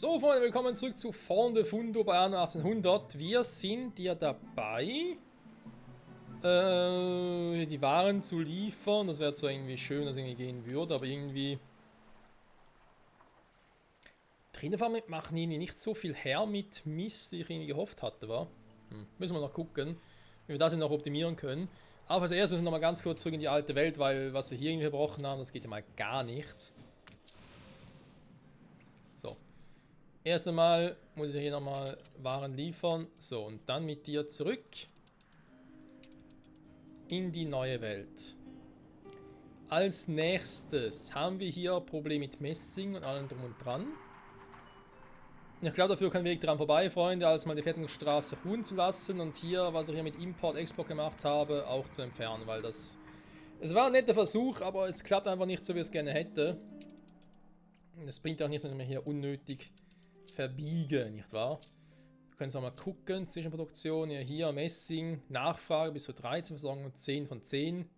So, Freunde, willkommen zurück zu Forn de Fundo bei Anno 1800. Wir sind ja dabei, die Waren zu liefern. Das wäre zwar irgendwie schön, dass es irgendwie gehen würde, aber irgendwie... Drinnen machen die nicht so viel her mit Mist, wie ich irgendwie gehofft hatte, wa? Müssen wir noch gucken, wie wir das noch optimieren können. Aber als erstes müssen wir noch mal ganz kurz zurück in die alte Welt, weil was wir hier irgendwie verbrochen haben, das geht ja mal gar nicht. So. Erst einmal muss ich hier nochmal Waren liefern. So, und dann mit dir zurück in die neue Welt. Als nächstes haben wir hier Probleme mit Messing und allem drum und dran. Ich glaube, dafür kein Weg dran vorbei, Freunde, als mal die Fertigungsstraße ruhen zu lassen und hier, was ich hier mit Import, Export gemacht habe, auch zu entfernen, weil das... Es war ein netter Versuch, aber es klappt einfach nicht so, wie ich es gerne hätte. Es bringt auch nichts, wenn wir hier unnötig verbiegen, nicht wahr? Wir können es auch mal gucken, Zwischenproduktion, ja hier Messing, Nachfrage bis zu 13, Versorgung 10 von 10.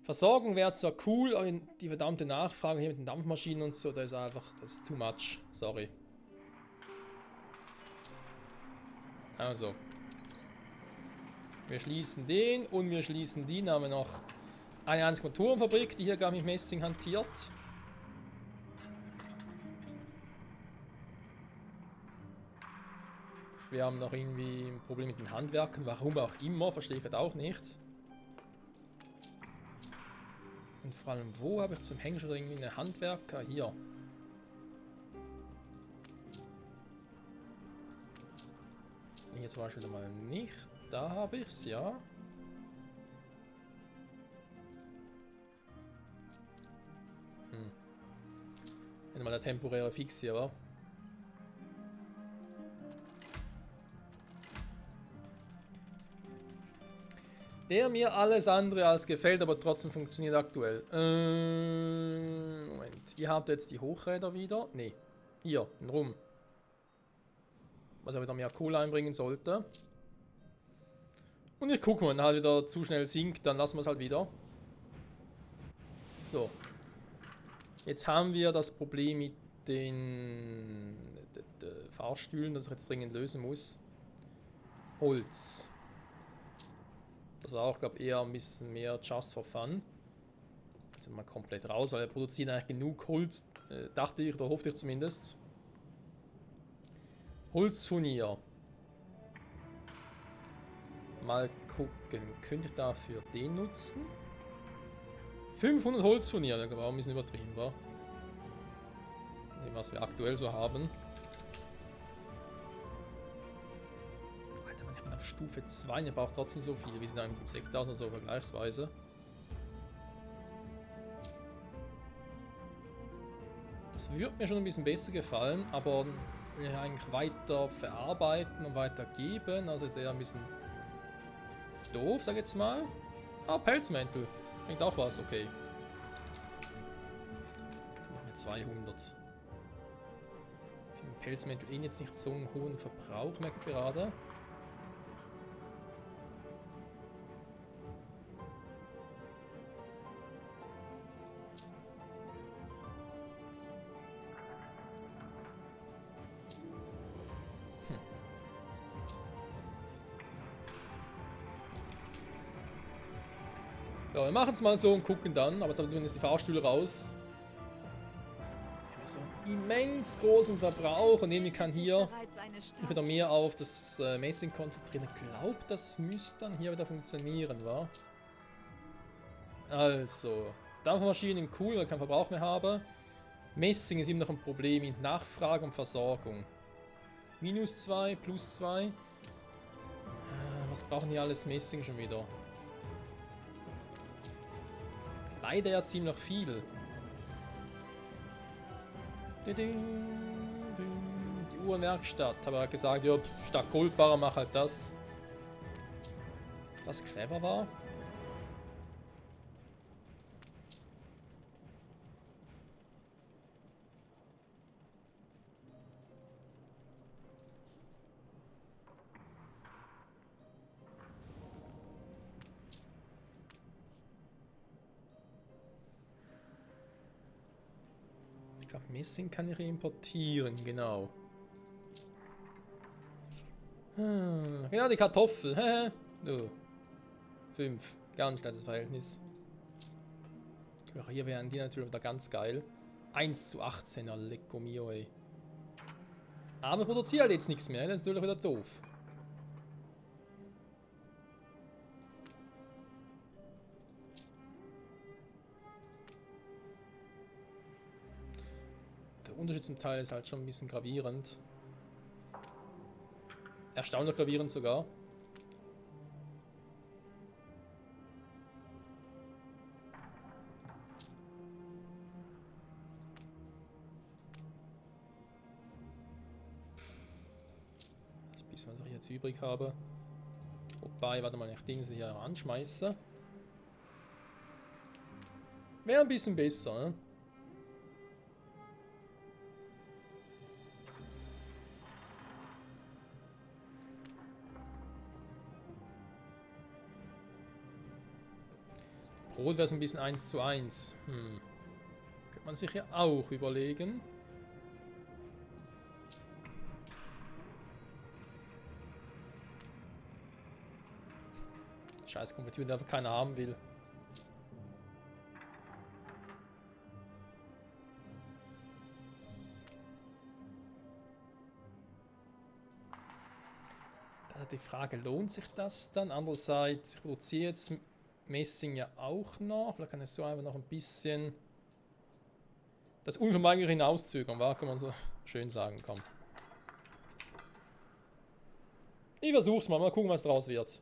Versorgung wäre zwar cool, aber die verdammte Nachfrage hier mit den Dampfmaschinen und so, das ist einfach, das ist too much, sorry. Also. Wir schließen den und wir schließen die, dann haben wir noch eine einzige Motorenfabrik, die hier gar nicht Messing hantiert. Wir haben noch irgendwie ein Problem mit den Handwerken, warum auch immer, verstehe ich halt auch nicht. Und vor allem, wo habe ich zum Hängen schon irgendwie einen Handwerker? Hier. Hier zum Beispiel mal nicht. Da habe ich es, ja. Mal der temporäre Fix hier, war. Der mir alles andere als gefällt, aber trotzdem funktioniert aktuell. Moment. Ihr habt jetzt die Hochräder wieder. Ne. Hier, rum. Was ja wieder mehr Kohle einbringen sollte. Und ich gucke mal, wenn er halt wieder zu schnell sinkt, dann lassen wir es halt wieder. So. Jetzt haben wir das Problem mit den Fahrstühlen, das ich jetzt dringend lösen muss. Holz. Das war auch, glaube ich, eher ein bisschen mehr just for fun. Jetzt sind wir mal komplett raus, weil wir produzieren eigentlich genug Holz, dachte ich, oder hoffte ich zumindest. Holzfurnier. Mal gucken, könnte ich dafür den nutzen? 500 Holzfurnier, das war ein bisschen übertrieben, war. Dem, was wir aktuell so haben. Alter, man, ich bin auf Stufe 2, ihr braucht trotzdem so viel. Wir sind eigentlich im 6000 so vergleichsweise. Das würde mir schon ein bisschen besser gefallen, aber ja, eigentlich weiter verarbeiten und weiter geben. Also ist eher ein bisschen doof, sag ich jetzt mal. Ah, Pelzmäntel. Bringt auch was, okay. Machen wir 200. Pelzmäntel eh jetzt nicht so einen hohen Verbrauch, merke ich gerade. Ja, wir machen es mal so und gucken dann, aber jetzt haben wir zumindest die Fahrstühle raus. Wir haben so einen immens großen Verbrauch und irgendwie kann hier wieder mehr auf das Messing konzentrieren. Ich glaube, das müsste dann hier wieder funktionieren, wa? Also, Dampfmaschinen cool, weil ich keinen Verbrauch mehr habe. Messing ist immer noch ein Problem mit Nachfrage und Versorgung. Minus 2, plus 2. Was brauchen hier alles Messing schon wieder? Leider ja ziemlich viel. Die Uhrenwerkstatt. Habe ja gesagt, ja, statt Goldbarren mach halt das. Das clever war. Ich glaube, Messing kann ich importieren, genau. Genau, die Kartoffel. Du. 5. Ganz nettes Verhältnis. Ach, hier wären die natürlich wieder ganz geil. 1:18, ja, lecco mio, ey. Aber produziert halt jetzt nichts mehr, das ist natürlich wieder doof. Der Unterschied zum Teil ist halt schon ein bisschen gravierend. Erstaunlich gravierend sogar. Das bisschen, was ich jetzt übrig habe. Wobei, warte mal, ich Dinge hier anschmeiße. Wäre ein bisschen besser, ne? Brot wäre es ein bisschen 1:1. Könnte man sich ja auch überlegen. Scheiß Konfitüre, die einfach keiner haben will. Da ist die Frage, lohnt sich das dann? Andererseits, ich produziere jetzt Messing ja auch noch. Vielleicht kann ich so einfach noch ein bisschen das Unvermeidliche hinauszögern, war, kann man so schön sagen, komm. Ich versuch's mal gucken, was draus wird.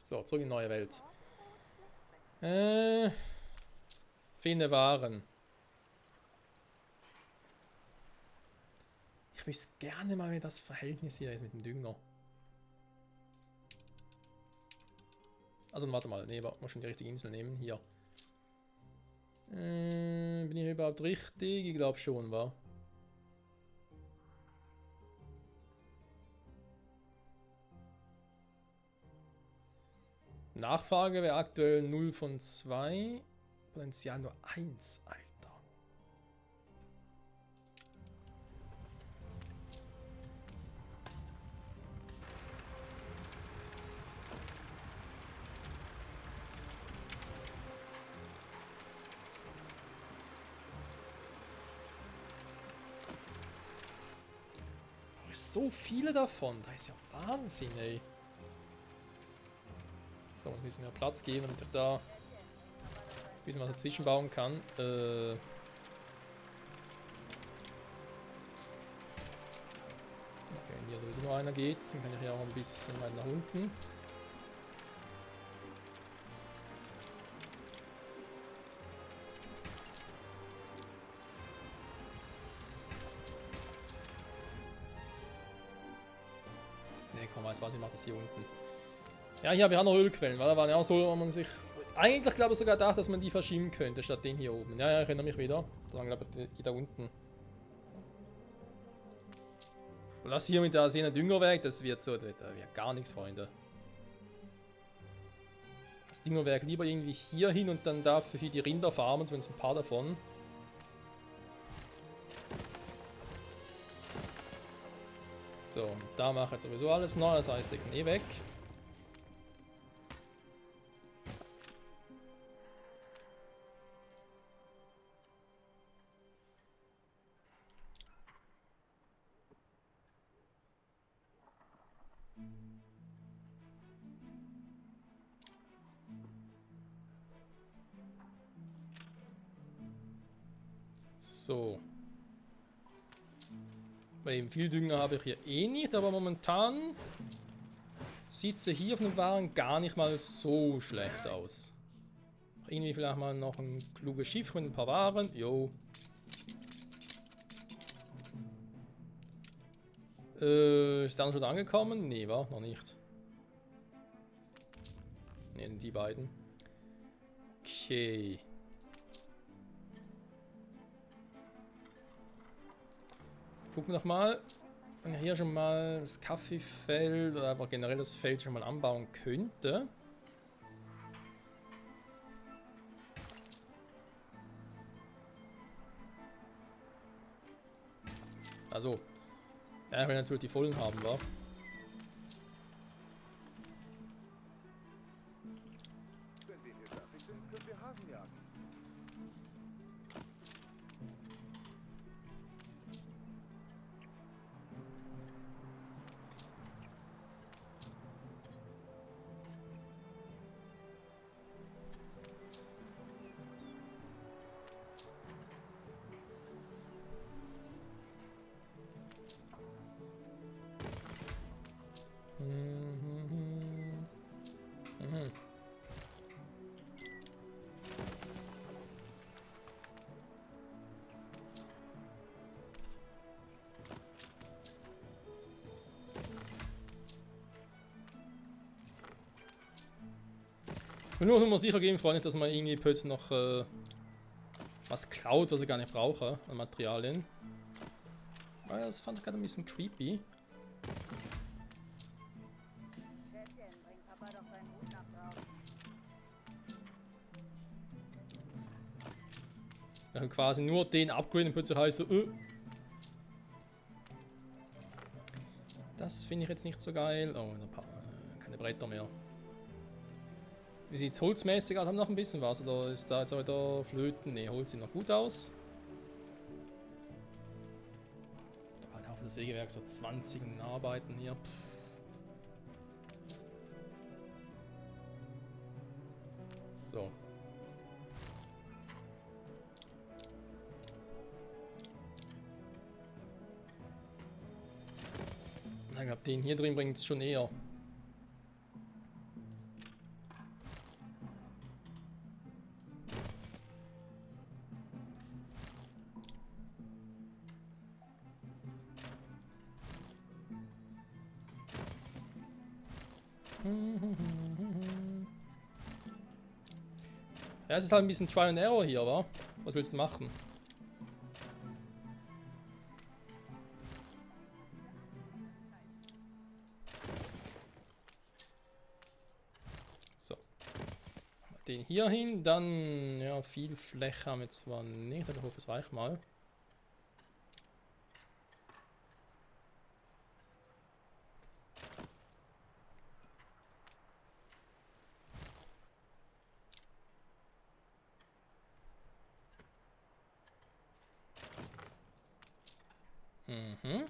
So, zurück in die neue Welt. Finde Waren. Ich wüsste gerne mal, wie das Verhältnis hier ist mit dem Dünger. Also warte mal, nee, muss schon die richtige Insel nehmen. Hier. Bin ich überhaupt richtig? Ich glaube schon, wa? Nachfrage wäre aktuell 0 von 2. Potenzial nur 1, Alter. So viele davon, da ist ja Wahnsinn, ey. So, ein bisschen mehr Platz geben, damit ich da ein bisschen was dazwischen bauen kann. Okay, wenn hier sowieso nur einer geht, dann kann ich hier auch ein bisschen weiter nach unten. Ne, komm, weiß was, ich mache das hier unten. Ja, hier habe ich auch noch Ölquellen, weil da waren ja auch so, wo man sich... Eigentlich glaube ich sogar gedacht, dass man die verschieben könnte, statt den hier oben. Ja, ich erinnere mich wieder. Da waren, glaube ich, die da unten. Und das hier mit der Sehne Düngerwerk, das wird so, da wird gar nichts, Freunde. Das Düngerwerk lieber irgendwie hier hin und dann dafür die Rinder farmen, zumindest ein paar davon. So, und da mache ich jetzt sowieso alles neu, das heißt, ich kann eh weg. So. Weil eben viel Dünger habe ich hier eh nicht, aber momentan sieht sie hier auf den Waren gar nicht mal so schlecht aus. Irgendwie vielleicht mal noch ein kluges Schiff mit ein paar Waren. Jo. Ist dann schon angekommen? Nee, war noch nicht. Ne, die beiden. Okay. Gucken wir doch mal, wenn ich hier schon mal das Kaffeefeld oder aber generell das Feld schon mal anbauen könnte. Also, ja, ich will natürlich die vollen haben, wa? Wenn wir hier fertig sind, können wir Hasen jagen. Mhm. Und nur muss man sicher gehen, Freunde, dass man irgendwie plötzlich noch was klaut, was ich gar nicht brauche an Materialien. Aber das fand ich gerade ein bisschen creepy. Schätzchen, bring Papa doch seinen Hut nach draußen. Dann quasi nur den upgraden und plötzlich heißt so, das finde ich jetzt nicht so geil. Oh, keine Bretter mehr. Wie sieht es holzmäßig aus? Haben wir noch ein bisschen was? Oder ist da jetzt auch wieder Flöten? Ne, Holz sieht noch gut aus. Da halt auch für das Sägewerk so 20 Arbeiten hier. So. Ich glaube, den hier drin bringt es schon eher. Ja, es ist halt ein bisschen Try and Error hier, wa? Was willst du machen? So. Den hier hin, dann, ja, viel Fläche haben wir zwar nicht, aber ich hoffe, es reicht mal. Mhm.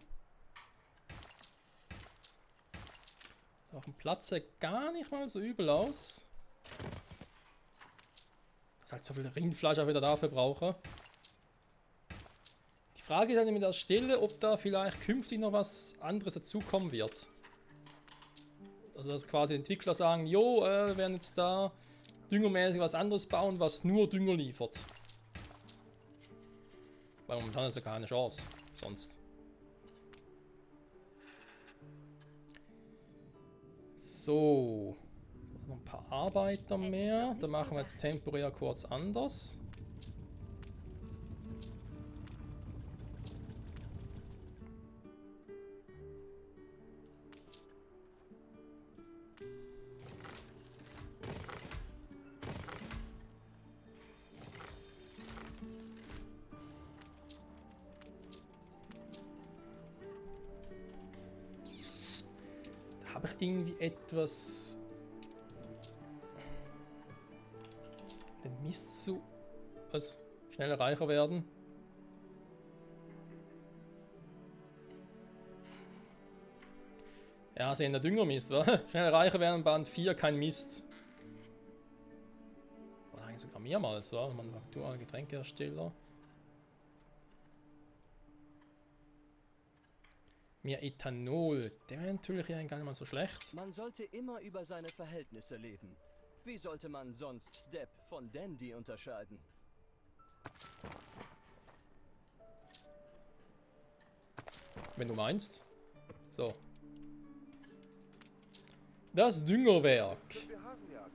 Auf dem Platz sieht gar nicht mal so übel aus. Dass ich halt so viel Rindfleisch auch wieder dafür brauche. Die Frage ist dann mit der Stelle, ob da vielleicht künftig noch was anderes dazukommen wird. Also dass quasi Entwickler sagen, jo, wir werden jetzt da düngermäßig was anderes bauen, was nur Dünger liefert. Weil momentan ist ja keine Chance. Sonst. So. Also noch ein paar Arbeiter mehr. Da machen wir jetzt temporär kurz anders. Habe ich irgendwie etwas... den Mist zu... was? Schneller reicher werden? Ja, sehen der Düngermist, wa? Schneller reicher werden, Band 4, kein Mist. Oder eigentlich sogar mehrmals, wa? Manufaktur, Getränkehersteller. Mehr Ethanol, der wäre natürlich ja gar nicht mal so schlecht. Man sollte immer über seine Verhältnisse leben. Wie sollte man sonst Depp von Dandy unterscheiden? Wenn du meinst. So. Das Düngerwerk. Können wir Hasen jagen?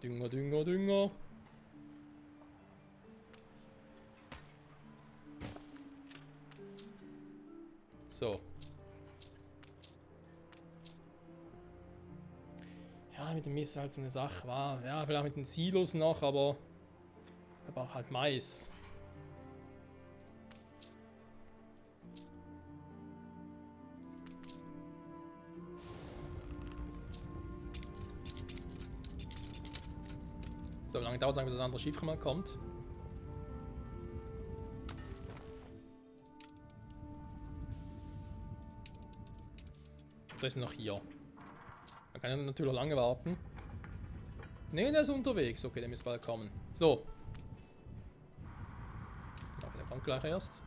Dünger, Dünger, Dünger. So. Ja, mit dem Mist halt so eine Sache war. Ja, vielleicht mit den Silos noch, aber auch halt Mais. So lange dauert es, bis das andere Schiff mal kommt. Der ist noch hier. Man kann ja natürlich lange warten. Ne, der ist unterwegs. Okay, der müsste bald kommen. So. Okay, der kommt gleich erst.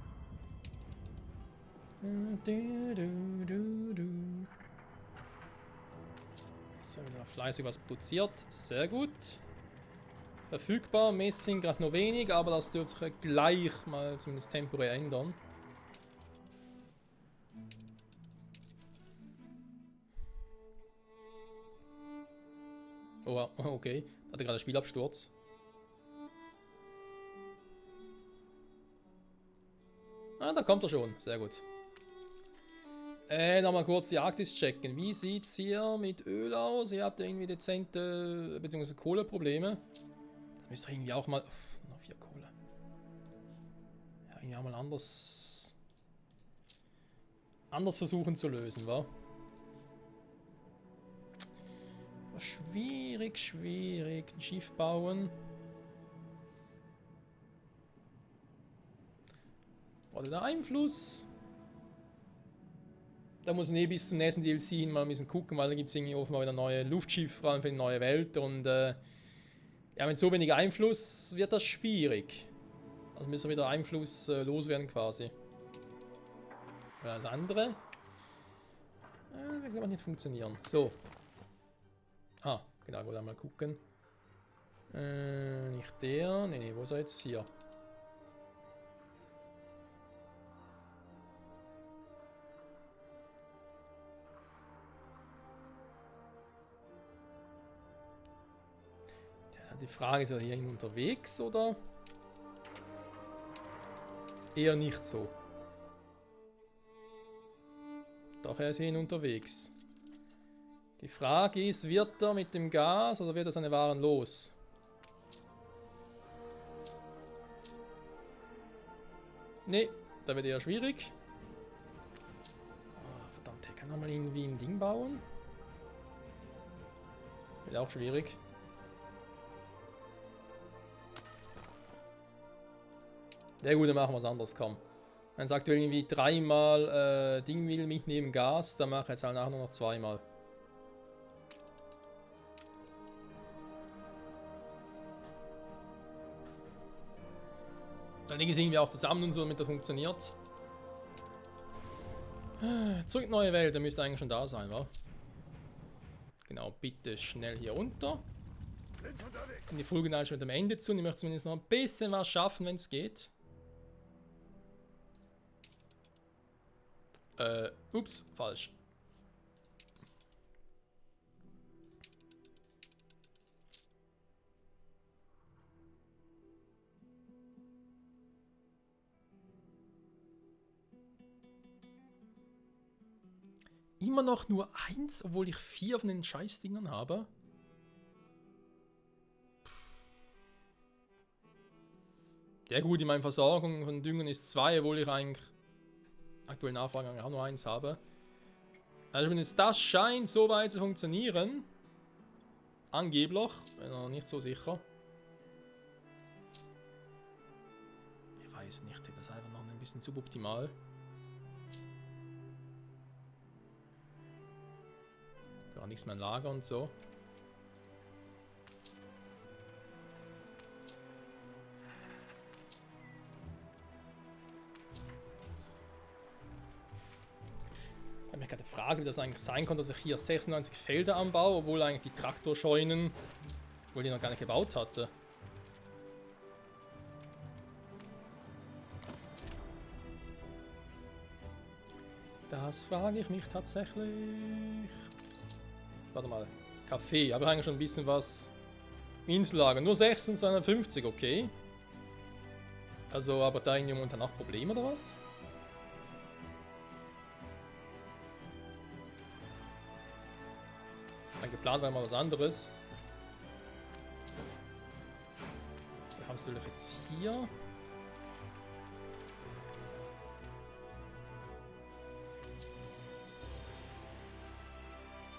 So, wieder fleißig was produziert. Sehr gut. Verfügbar. Messing gerade noch wenig, aber das dürfte sich gleich mal zumindest temporär ändern. Oh, okay. Hatte gerade einen Spielabsturz. Ah, da kommt er schon. Sehr gut. Nochmal kurz die Arktis checken. Wie sieht es hier mit Öl aus? Ihr habt ja irgendwie dezente bzw. Kohleprobleme. Da müsst ihr irgendwie auch mal... noch 4 Kohle. Ja, irgendwie auch mal anders versuchen zu lösen, wa? Schwierig, schwierig. Ein Schiff bauen. Oder der Einfluss. Da muss ich bis zum nächsten DLC hin mal ein bisschen gucken, weil da gibt es irgendwie offenbar wieder neue Luftschiffe, vor allem für die neue Welt. Und ja, mit so wenig Einfluss wird das schwierig. Also müssen wir wieder Einfluss loswerden quasi. Oder das andere. Wird glaube ich nicht funktionieren. So. Ah, genau, ich wollte mal gucken. Nicht der. Nee, wo ist er jetzt? Hier. Die Frage ist, ist er hier unterwegs oder eher nicht so? Doch, er ist hier unterwegs. Die Frage ist, wird er mit dem Gas oder wird er seine Waren los? Ne, da wird eher schwierig. Oh, verdammt, hier kann er mal irgendwie ein Ding bauen. Wird auch schwierig. Ja gut, dann machen wir es anders, komm. Wenn es aktuell irgendwie 3-mal Ding will mitnehmen Gas, dann mache ich jetzt halt nachher nur noch 2-mal. Dann legen sie irgendwie auch zusammen und so, damit das funktioniert. Zurück neue Welt, der müsste eigentlich schon da sein, wa? Genau, bitte schnell hier runter. Und die Folge ist schon mit dem Ende zu und ich möchte zumindest noch ein bisschen was schaffen, wenn es geht. Ups, falsch. Immer noch nur 1, obwohl ich 4 von den Scheißdingern habe. Ja gut, in meiner Versorgung von Düngen ist 2, obwohl ich eigentlich aktuell Nachfrage auch nur 1 habe. Also wenn jetzt das scheint so weit zu funktionieren, angeblich, bin noch nicht so sicher. Ich weiß nicht, das ist einfach noch ein bisschen suboptimal. Gar nichts mehr im Lager und so. Ich habe mich gerade gefragt, wie das eigentlich sein konnte, dass ich hier 96 Felder anbaue, obwohl eigentlich die Traktorscheunen, obwohl die noch gar nicht gebaut hatte. Das frage ich mich tatsächlich. Warte mal. Kaffee. Habe ich eigentlich schon ein bisschen was. Insellager. Nur 650, okay. Also, aber da irgendwie momentan auch Probleme oder was? Dann geplant war mal was anderes. Wir haben es natürlich jetzt hier.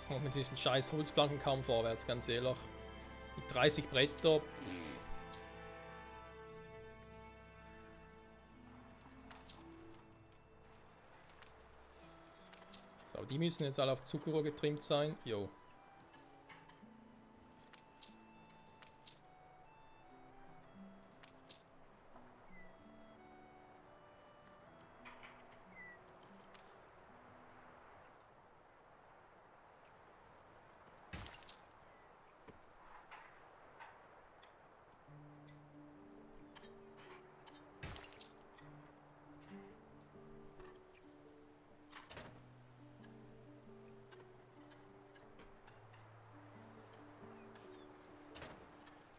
Und mit diesen scheiß Holzplanken kaum vorwärts, ganz ehrlich. Die 30 Bretter. So, die müssen jetzt alle auf Zuckerrohr getrimmt sein. Jo.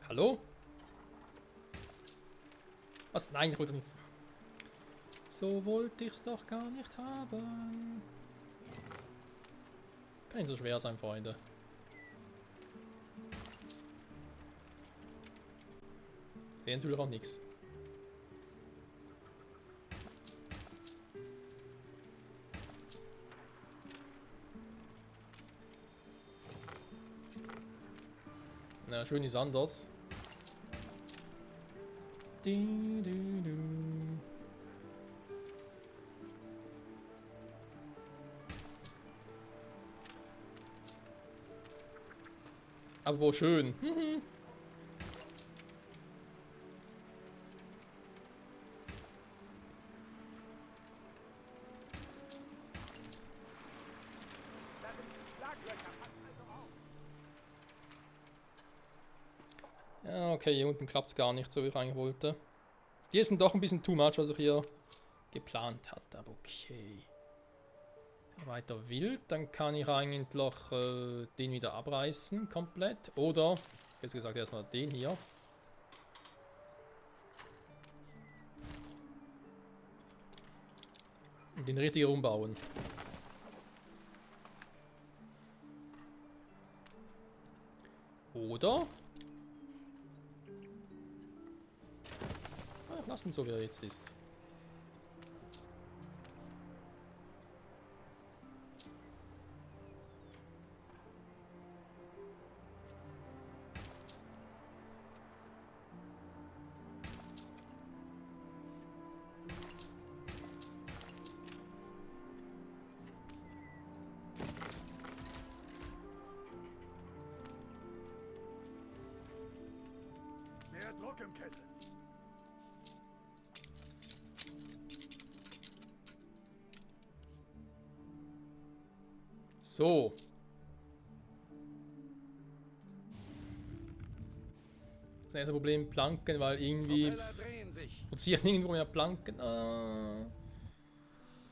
Hallo? Was? Nein, ich wollte nichts. So wollte ich es doch gar nicht haben. Kann nicht so schwer sein, Freunde. Sehen tut auch nichts. Na, schön ist anders. Aber schön. Ja, okay, hier unten klappt es gar nicht, so wie ich eigentlich wollte. Die sind doch ein bisschen too much, was ich hier geplant hatte, aber okay. Weiter wild, dann kann ich eigentlich den wieder abreißen, komplett. Oder, besser gesagt, erstmal den hier. Und den richtig umbauen. Oder? Lassen so, wie er jetzt ist. Mehr Druck im Kessel. So. Das nächste Problem, Planken, weil irgendwie produzieren irgendwo mehr Planken.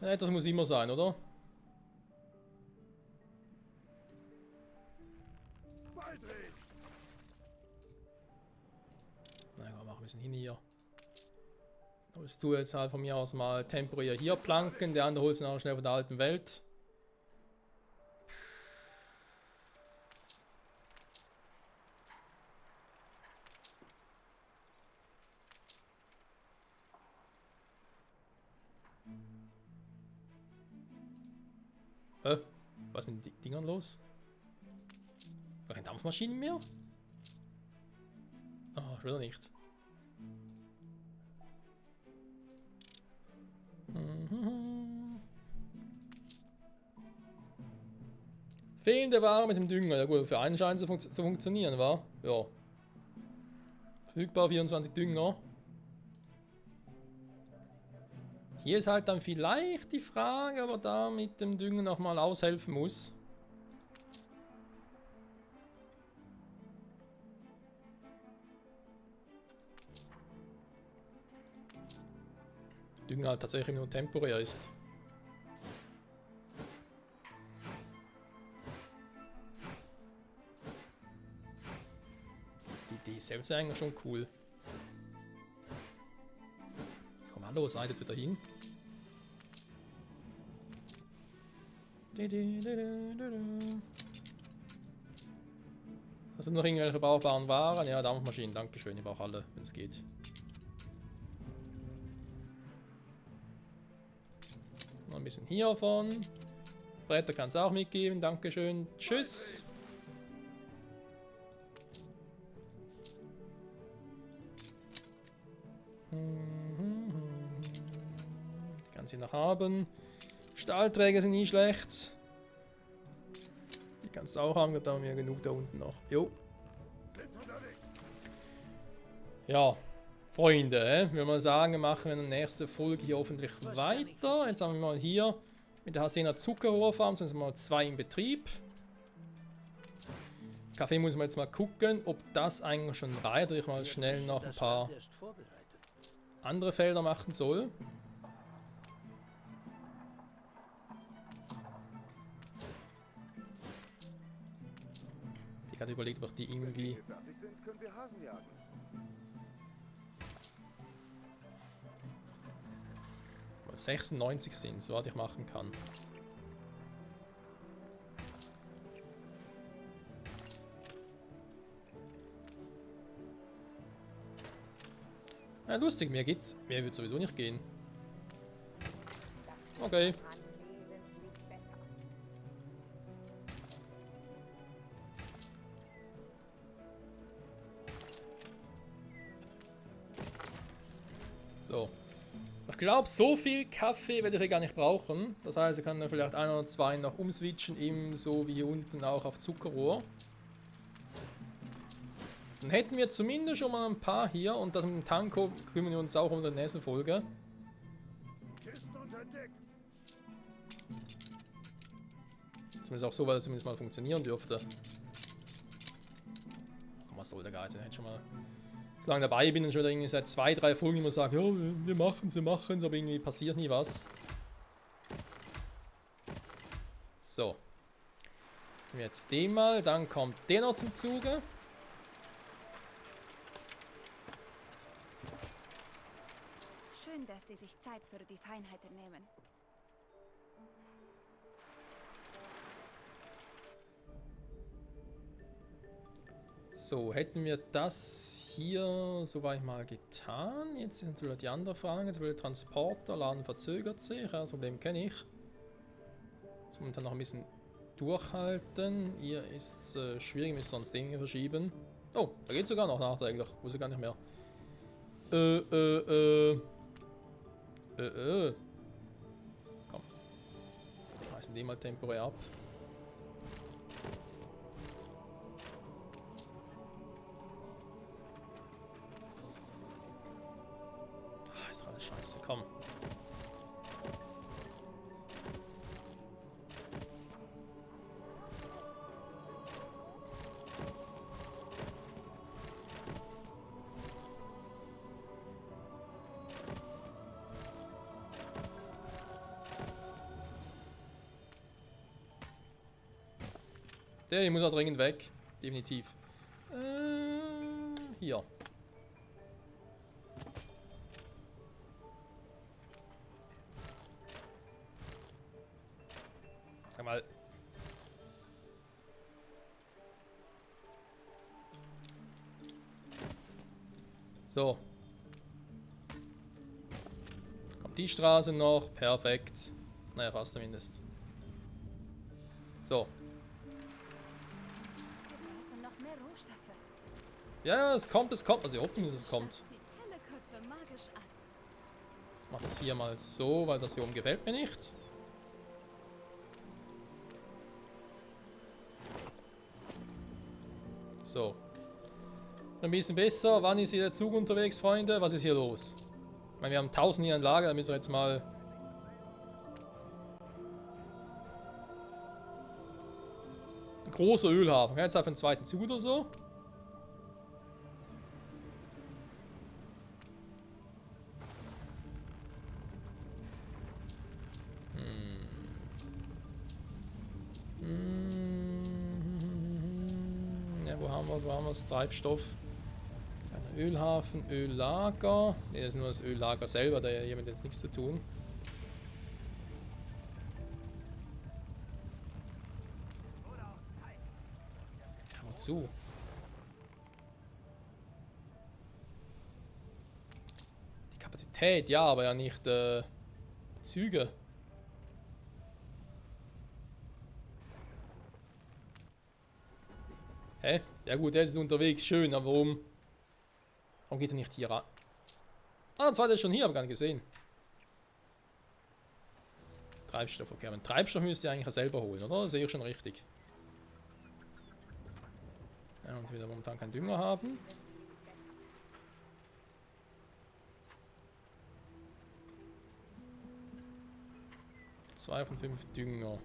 Ja, das muss immer sein, oder? Na ja, mach ein bisschen hin hier. Holst du jetzt halt von mir aus mal temporär hier Planken, der andere holt es nachher schnell von der alten Welt. Was ist mit den Dingern los? Gar keine Dampfmaschinen mehr? Ah, schon wieder nicht. Fehlende Ware mit dem Dünger. Ja gut, für einen scheint es zu funktionieren, wa? Ja. Verfügbar 24 Dünger. Hier ist halt dann vielleicht die Frage, ob er da mit dem Düngen nochmal aushelfen muss. Dünger halt tatsächlich nur temporär ist. Die Idee selbst ist eigentlich schon cool. Was kommt los? Jetzt wieder hin. Hast du noch irgendwelche brauchbaren Waren? Ja, Dampfmaschinen, dankeschön, ich brauche alle, wenn es geht. Noch ein bisschen hiervon. Bretter kann es auch mitgeben, dankeschön. Tschüss. Kann sie noch haben. Stahlträger sind nie schlecht. Die kannst du auch haben, da haben wir genug da unten noch. Jo. Ja, Freunde, würde mal sagen, machen wir in der nächsten Folge hier hoffentlich weiter. Jetzt haben wir mal hier mit der Hasena Zuckerrohrfarm, sind wir mal 2 in Betrieb. Kaffee muss man jetzt mal gucken, ob das eigentlich schon reicht, oder ich mal schnell noch ein paar andere Felder machen soll. Ich hatte überlegt, ob ich die irgendwie... Wenn wir fertig sind, können wir Hasen jagen. 96 sind, so was ich machen kann. Ja, lustig, mehr geht's. Mehr wird sowieso nicht gehen. Okay. So. Ich glaube, so viel Kaffee werde ich ja gar nicht brauchen. Das heißt, ich kann dann vielleicht 1 oder 2 noch umswitchen, ebenso wie hier unten auch auf Zuckerrohr. Dann hätten wir zumindest schon mal ein paar hier und das mit dem Tanko kümmern wir uns auch um die nächste Folge. Zumindest auch so, weil es zumindest mal funktionieren dürfte. Ach, was soll der Geiz? Ich hätte schon mal... Solange dabei bin und schon irgendwie seit 2, 3 Folgen immer sage, ja, wir machen es, aber irgendwie passiert nie was. So. Nehmen wir jetzt den mal, dann kommt der noch zum Zuge. Schön, dass Sie sich Zeit für die Feinheiten nehmen. So, hätten wir das hier soweit mal getan. Jetzt sind wieder die andere Frage. Jetzt will der Transporter, Laden verzögert sich. Ja, das Problem kenne ich. Muss man dann noch ein bisschen durchhalten. Hier ist es schwierig, müssen sonst Dinge verschieben. Oh, da geht sogar noch nachträglich. Wusste gar nicht mehr. Komm. Schmeißen die mal temporär ab. Ist alles scheiße, komm. Der muss auch dringend weg. Definitiv. Hier. Sag mal. So. Kommt die Straße noch. Perfekt. Naja, fast zumindest. So. Wir brauchen noch mehr Rohstoffe. Ja, es kommt. Also ich hoffe zumindest, es kommt. Zieht helle Köpfe magisch an. Ich mache das hier mal so, weil das hier oben gefällt mir nicht. So. Ein bisschen besser. Wann ist hier der Zug unterwegs, Freunde? Was ist hier los? Ich meine, wir haben 1000 hier in Lager, da müssen wir jetzt mal... Ein großer Ölhafen. Jetzt auf den zweiten Zug oder so. Ja, wo haben wir es? Wo haben wir es? Treibstoff. Kleiner Ölhafen, Öllager. Ne, das ist nur das Öllager selber, da hat jemand jetzt nichts zu tun. Hör mal zu. Die Kapazität, ja, aber ja nicht die Züge. Hä? Ja gut, der ist unterwegs, schön, aber warum? Warum geht er nicht hier ran? Ah, der zweite ist schon hier, habe ich gar nicht gesehen. Treibstoff, okay. Aber den Treibstoff müsst ihr eigentlich selber holen, oder? Sehe ich schon richtig. Ja, und wieder momentan keinen Dünger haben. Zwei von 5 Dünger.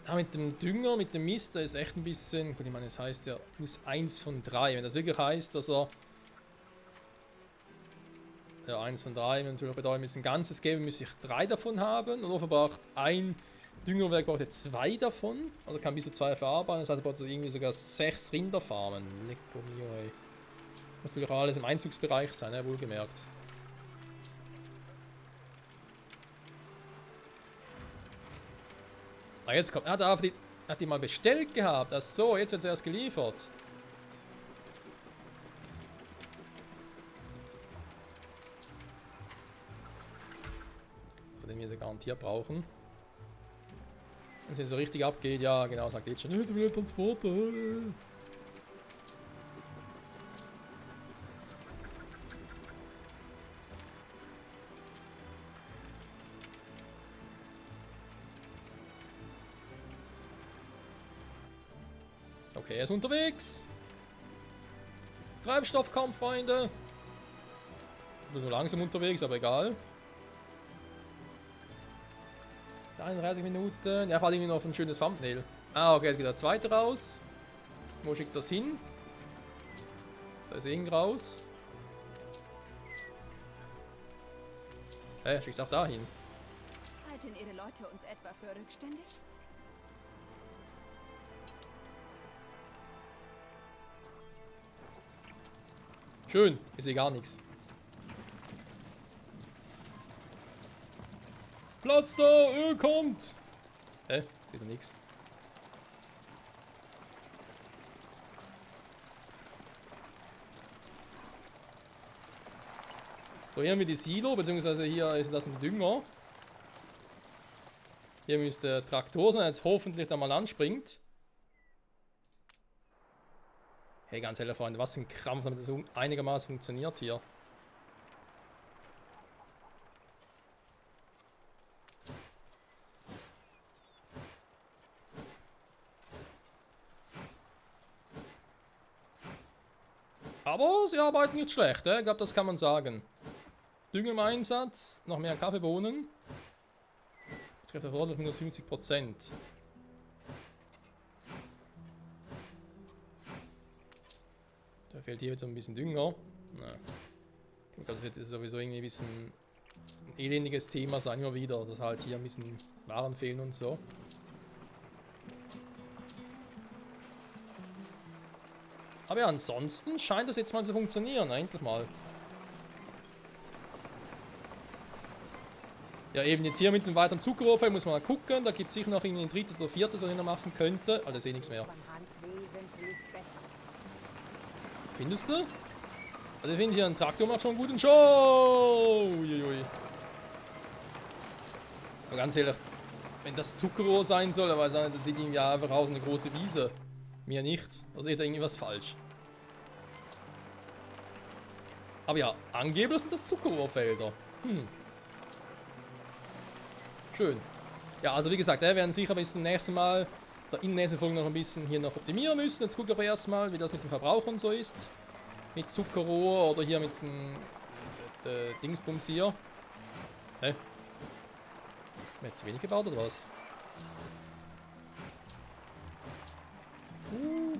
Ja, mit dem Dünger, mit dem Mist, da ist echt ein bisschen... Gut, ich meine, es heißt ja plus 1 von 3. Wenn das wirklich heißt, dass er... Ja, 1 von 3, wenn natürlich bedeutet, wenn es ein ganzes geben, müsste ich 3 davon haben. Und offenbar braucht ein Düngerwerk braucht jetzt 2 davon. Also kann bis zu 2 verarbeiten. Das heißt, er braucht irgendwie sogar 6 Rinderfarmen. Lecco mio, ey. Muss natürlich auch alles im Einzugsbereich sein, ne? Wohlgemerkt. Ah, jetzt kommt. Ah, da hat die mal bestellt gehabt. Ach so, jetzt wird es erst geliefert. Den wir garantiert brauchen. Wenn es so richtig abgeht, ja, genau, sagt jetzt schon. Zu viele Transporter. Okay, er ist unterwegs. Treibstoff kommt, Freunde. Ich bin nur langsam unterwegs, aber egal. 31 Minuten. Ja, ich warte irgendwie noch auf ein schönes Thumbnail. Ah, okay, jetzt geht der zweite raus. Wo schickt das hin? Da ist irgend raus. Schickt auch da hin. Halten Ihre Leute uns etwa für rückständig? Schön, ich sehe gar nichts. Platz da, Öl kommt! Sieht er nix. So, hier haben wir die Silo, beziehungsweise hier ist das mit Dünger. Hier müsste der Traktor sein, jetzt hoffentlich da mal anspringt. Hey, ganz ehrlich, Freunde, was ein Krampf, damit das einigermaßen funktioniert hier. Aber sie arbeiten nicht schlecht, ich glaube, das kann man sagen. Dünger im Einsatz, noch mehr Kaffeebohnen. Jetzt trifft der Roller minus 50%. Da fehlt hier jetzt ein bisschen Dünger. Das wird sowieso irgendwie ein bisschen ein elendiges Thema sein, immer wieder, dass halt hier ein bisschen Waren fehlen und so. Aber ja, ansonsten scheint das jetzt mal zu funktionieren, endlich mal. Ja, eben jetzt hier mit dem weiteren Zuckerrohrfeld muss man mal gucken. Da gibt es sicher noch irgendwie ein drittes oder viertes, was ich noch machen könnte. Aber das ist eh nichts mehr. Findest du? Also ich finde hier ein Traktor macht schon einen guten Show. Uiuiui. Aber ganz ehrlich, wenn das Zuckerrohr sein soll, aber das sieht irgendwie einfach aus wie eine große Wiese. Mir nicht. Also ist da irgendwie was falsch. Aber ja, angeblich sind das Zuckerrohrfelder. Schön. Ja, also wie gesagt, wir werden sicher bis zum nächsten Mal in der nächsten Folge noch ein bisschen hier noch optimieren müssen. Jetzt gucken wir aber erstmal, wie das mit den Verbrauchern so ist. Mit Zuckerrohr oder hier mit dem Dingsbums hier. Hä? Haben wir jetzt zu wenig gebaut oder was?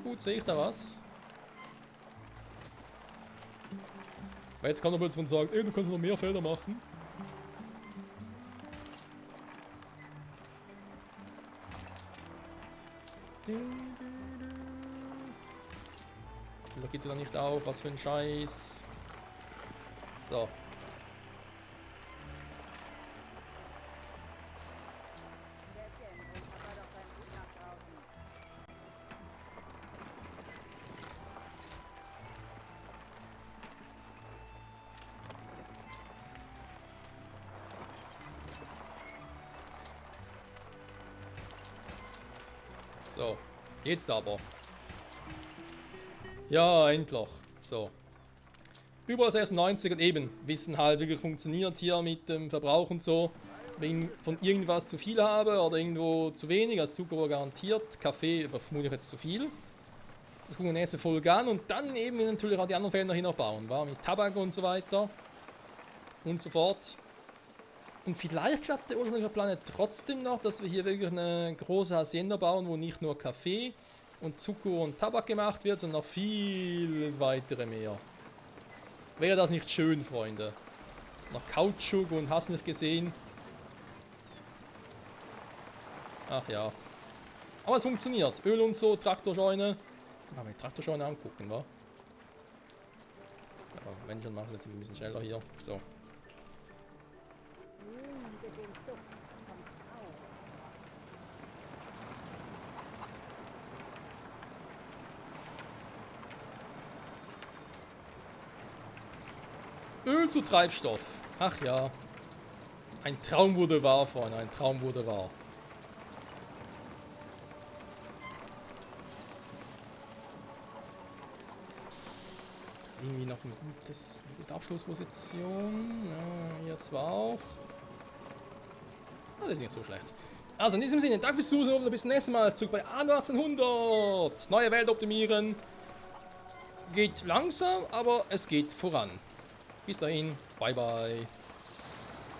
Gut, sehe ich da was? Weil jetzt kann er plötzlich sagen, ey, du kannst noch mehr Felder machen. Da geht's wieder nicht auf, was für ein Scheiß. So. So, jetzt aber. Ja, endlich. So. Überall 96 und eben wissen halt, wie funktioniert hier mit dem Verbrauch und so. Wenn ich von irgendwas zu viel habe oder irgendwo zu wenig, als Zucker garantiert, Kaffee, aber vermutlich jetzt zu viel. Das gucken wir nächste Folge an und dann eben natürlich auch die anderen Felder hier noch bauen, war mit Tabak und so weiter und so fort. Und vielleicht klappt der ursprüngliche Plan ja trotzdem noch, dass wir hier wirklich eine große Hacienda bauen, wo nicht nur Kaffee und Zucker und Tabak gemacht wird, sondern noch vieles weitere mehr. Wäre das nicht schön, Freunde? Noch Kautschuk und hast nicht gesehen. Ach ja. Aber es funktioniert. Öl und so, Traktorscheune. Kann man die Traktorscheune angucken, wa? Ja, wenn schon, mache ich jetzt ein bisschen schneller hier. So. Liebe den Duft vom Tau. Öl zu Treibstoff. Ach ja. Ein Traum wurde wahr, Freunde. Ein Traum wurde wahr. Irgendwie noch eine gute Abschlussposition. Ja, hier zwar auch. Das ist nicht so schlecht. Also in diesem Sinne, danke fürs Zuschauen und bis zum nächsten Mal. Zurück bei Anno 1800. Neue Welt optimieren. Geht langsam, aber es geht voran. Bis dahin, bye bye.